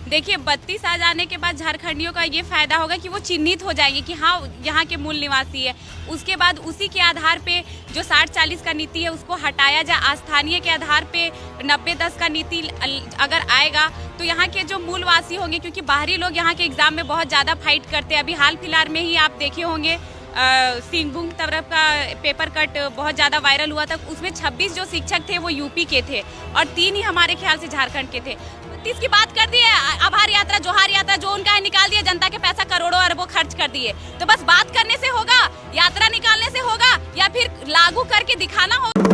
देखिए 32 आ जाने के बाद झारखंडियों का ये फायदा होगा कि वो चिन्हित हो जाएंगे कि हाँ यहाँ के मूल निवासी है। उसके बाद उसी के आधार पे जो 60-40 का नीति है उसको हटाया जाए। स्थानीय के आधार पे 90-10 का नीति अगर आएगा तो यहाँ के जो मूलवासी होंगे, क्योंकि बाहरी लोग यहाँ के एग्जाम में बहुत ज़्यादा फाइट करते हैं। अभी हाल फिलहाल में ही आप देखे होंगे सिंहभूम तरफ का पेपर कट बहुत ज़्यादा वायरल हुआ था। उसमें 26 जो शिक्षक थे वो यूपी के थे और 3 ही हमारे ख्याल से झारखंड के थे। 30 की बात कर दी है, आभार यात्रा जोहार यात्रा जो उनका है निकाल दिया, जनता के पैसा करोड़ों अरबों खर्च कर दिए। तो बस बात करने से होगा, यात्रा निकालने से होगा, या फिर लागू करके दिखाना होगा।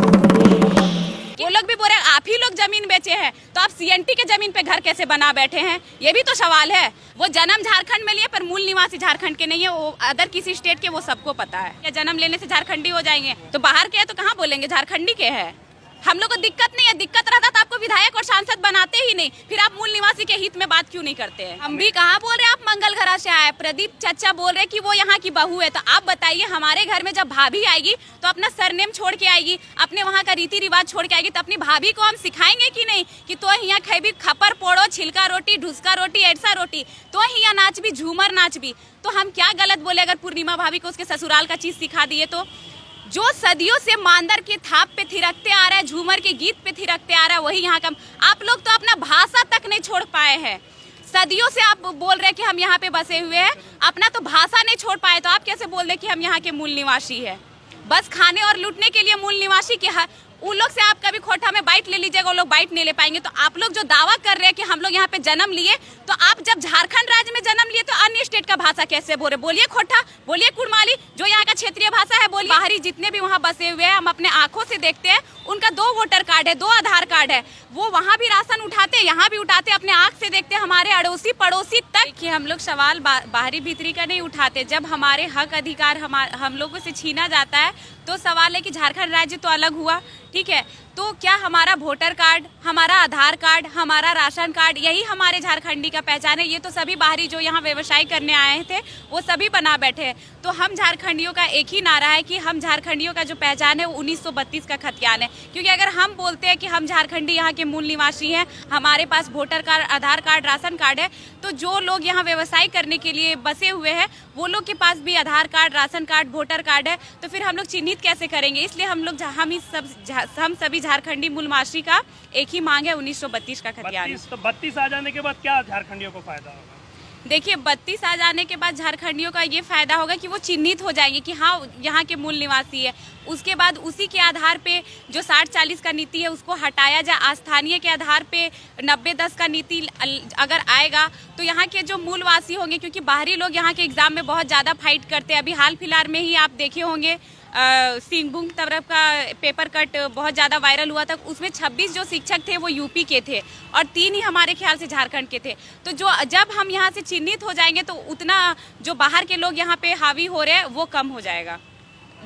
वो लोग भी बोल रहे आप ही लोग जमीन बेचे हैं, तो आप सीएनटी के जमीन पे घर कैसे बना बैठे हैं, ये भी तो सवाल है। वो जन्म झारखंड में लिए पर मूल निवासी झारखंड के नहीं है, वो अदर किसी स्टेट के, वो सबको पता है। या जन्म लेने से झारखंडी हो जाएंगे, तो बाहर के है तो कहाँ बोलेंगे झारखंडी के है। हम लोग को दिक्कत नहीं है, दिक्कत रहता तो आपको विधायक और सांसद बनाते ही नहीं, फिर आप मूल निवासी के हित में बात क्यों नहीं करते हैं। हम भी कहाँ बोल रहे हैं आप मंगल घरा से आए। प्रदीप चाचा बोल रहे कि वो यहाँ की बहू है, तो आप बताइए हमारे घर में जब भाभी आएगी तो अपना सरनेम छोड़ के आएगी, अपने वहाँ का रीति रिवाज छोड़ के आएगी, तो अपनी भाभी को हम सिखाएंगे कि नहीं कि तो यहाँ खेबी खपर पोड़ो, छिलका रोटी, ढुसका रोटी, ऐसा रोटी, तो यहाँ नाच भी, झूमर नाच भी। तो हम क्या गलत बोले अगर पूर्णिमा भाभी को उसके ससुराल का चीज सिखा दिए। तो जो सदियों से मांदर के थाप पे थिरकते आ रहा है, झूमर के गीत पे थिरकते आ रहा है, वही यहाँ का। आप लोग तो अपना भाषा तक नहीं छोड़ पाए हैं। सदियों से आप बोल रहे हैं कि हम यहाँ पे बसे हुए हैं, अपना तो भाषा नहीं छोड़ पाए, तो आप कैसे बोल रहे कि हम यहाँ के मूल निवासी है। बस खाने और लूटने के लिए मूल निवासी के उन लोग से आप कभी खोटा में बाइट ले लीजिएगा, वो लोग बाइट नहीं ले पाएंगे। तो आप लोग जो दावा कर रहे हैं कि हम लोग यहाँ पे जन्म लिए, तो आप जब झारखंड राज्य में जन्म लिए तो अन्य स्टेट का भाषा कैसे बोल रहे? बोलिए खोटा, बोलिए कुड़माली, जो यहाँ का क्षेत्रीय भाषा है बोलिए। बाहरी जितने भी वहाँ बसे हुए हैं, हम अपने आंखों से देखते हैं, उनका 2 वोटर कार्ड है, 2 आधार कार्ड है। वो वहाँ भी राशन उठाते, यहाँ भी उठाते, अपने आंख से देखते, हमारे अड़ोसी पड़ोसी तक। देखिए हम लोग सवाल बाहरी भीतरी का नहीं उठाते। जब हमारे हक अधिकार हम लोगों से छीना जाता है तो सवाल है कि झारखंड राज्य तो अलग हुआ, ठीक है, तो क्या हमारा वोटर कार्ड, हमारा आधार कार्ड, हमारा राशन कार्ड, यही हमारे झारखंडी का पहचान है? ये तो सभी बाहरी जो यहाँ व्यवसाय करने आए थे वो सभी बना बैठे हैं। तो हम झारखंडियों का एक ही नारा है कि हम झारखंडियों का जो पहचान है वो 1932 का खतियान है। क्योंकि अगर हम बोलते हैं कि हम झारखंडी यहाँ के मूल निवासी हैं, हमारे पास वोटर कार्ड, आधार कार्ड, राशन कार्ड है, तो जो लोग यहाँ व्यवसाय करने के लिए बसे हुए हैं वो लोग के पास भी Aadhaar card, ration card, voter card है, तो फिर हम लोग चिन्हित कैसे करेंगे? इसलिए हम सभी झारखंडी मूल निवासी का एक ही मांग है 1932 का खतियान। तो 32 आ जाने के बाद क्या झारखंडियों को फायदा होगा? देखिए 32 आ जाने के बाद झारखंडियों का ये फायदा होगा कि वो चिन्हित हो जाएंगे कि हाँ यहाँ के मूल निवासी है। उसके बाद उसी के आधार पे जो 60-40 का नीति है उसको हटाया जाए। स्थानीय के आधार पे 90-10 का नीति अगर आएगा तो यहाँ के जो मूलवासी होंगे, क्योंकि बाहरी लोग यहाँ के एग्जाम में बहुत ज़्यादा फाइट करते हैं। अभी हाल फिलहाल में ही आप देखे होंगे सिंहभूम तरफ का पेपर कट बहुत ज़्यादा वायरल हुआ था। उसमें 26 जो शिक्षक थे वो यूपी के थे और 3 ही हमारे ख्याल से झारखंड के थे। तो जब हम यहाँ से चिन्हित हो जाएंगे तो उतना जो बाहर के लोग यहाँ पे हावी हो रहे हैं वो कम हो जाएगा।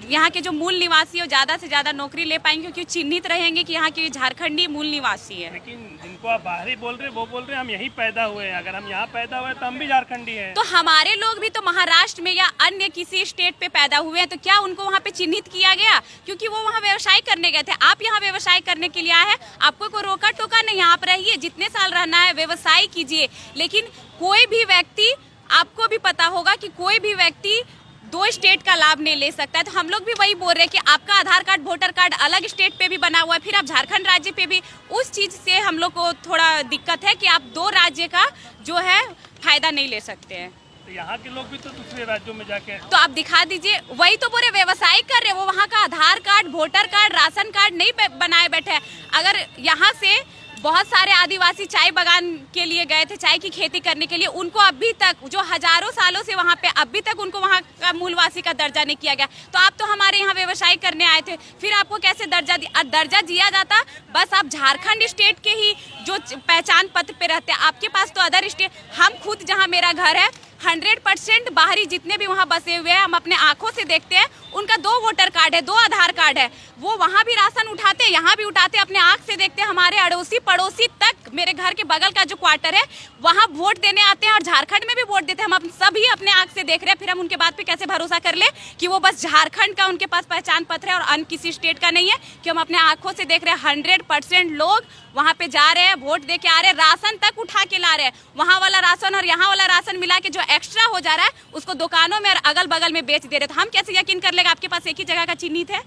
यहाँ के जो मूल निवासी है ज़्यादा से ज़्यादा नौकरी ले पाएंगे, क्योंकि चिन्हित रहेंगे कि यहाँ के झारखंडी मूल निवासी है। लेकिन जिनको आप बाहरी बोल रहे वो बोल रहे हम यहीं पैदा हुए हैं, अगर हम यहाँ पैदा हुए तो हम भी झारखंडी हैं। तो हमारे लोग भी तो महाराष्ट्र में या अन्य किसी स्टेट पे पैदा हुए हैं, तो क्या उनको वहाँ पे चिन्हित किया गया? क्योंकि वो वहाँ व्यवसाय करने गए थे। आप यहाँ व्यवसाय करने के लिए आए हैं, आपको कोई रोका टोका नहीं, आप रहिए, जितने साल रहना है व्यवसाय कीजिए। लेकिन कोई भी व्यक्ति, आपको भी पता होगा कि कोई भी व्यक्ति 2 स्टेट का लाभ नहीं ले सकता है। तो हम लोग भी वही बोल रहे हैं कि आपका आधार कार्ड, वोटर कार्ड अलग स्टेट पे भी बना हुआ है, फिर आप झारखंड राज्य पे भी, उस चीज से हम लोग को थोड़ा दिक्कत है कि आप 2 राज्य का जो है फायदा नहीं ले सकते हैं। तो यहाँ के लोग भी तो दूसरे राज्यों में जाके तो आप दिखा दीजिए, वही तो पूरे व्यवसाय कर रहे हैं, वो वहाँ का Aadhaar card, voter card, ration card नहीं बनाए बैठे हैं। अगर यहाँ से बहुत सारे आदिवासी चाय बागान के लिए गए थे, चाय की खेती करने के लिए, उनको अभी तक, जो हजारों सालों से वहाँ पे, अभी तक उनको वहाँ का मूलवासी का दर्जा नहीं किया गया। तो आप तो हमारे यहाँ व्यवसाय करने आए थे, फिर आपको कैसे दर्जा दिया जाता? बस आप झारखंड स्टेट के ही जो पहचान पत्र पे रहते हैं, आपके पास तो अदर स्टेट। हम खुद, जहाँ मेरा घर है, 100% बाहरी जितने भी वहाँ बसे हुए हैं, हम अपने आंखों से देखते हैं, उनका 2 वोटर कार्ड है, 2 आधार कार्ड है। वो वहाँ भी राशन उठाते हैं, यहाँ भी उठाते हैं, अपने आंख से देखते हैं। हमारे अड़ोसी पड़ोसी तक, मेरे घर के बगल का जो क्वार्टर है वहाँ वोट देने आते हैं और झारखंड में भी वोट देते हैं। हम सभी अपने आंख से देख रहे हैं, फिर हम उनके बात पे कैसे भरोसा कर ले कि वो बस झारखंड का उनके पास पहचान पत्र है और अन्य किसी स्टेट का नहीं है, कि हम अपने आंखों से देख रहे हैं। 100% लोग वहाँ पे जा रहे हैं, वोट दे के आ रहे हैं, राशन तक उठा के ला रहे हैं। वहाँ वाला राशन और यहाँ वाला राशन मिला के जो एक्स्ट्रा हो जा रहा है उसको दुकानों में और अगल बगल में बेच दे रहे। तो हम कैसे यकीन कर लेगा आपके पास एक ही जगह का चिन्हित है?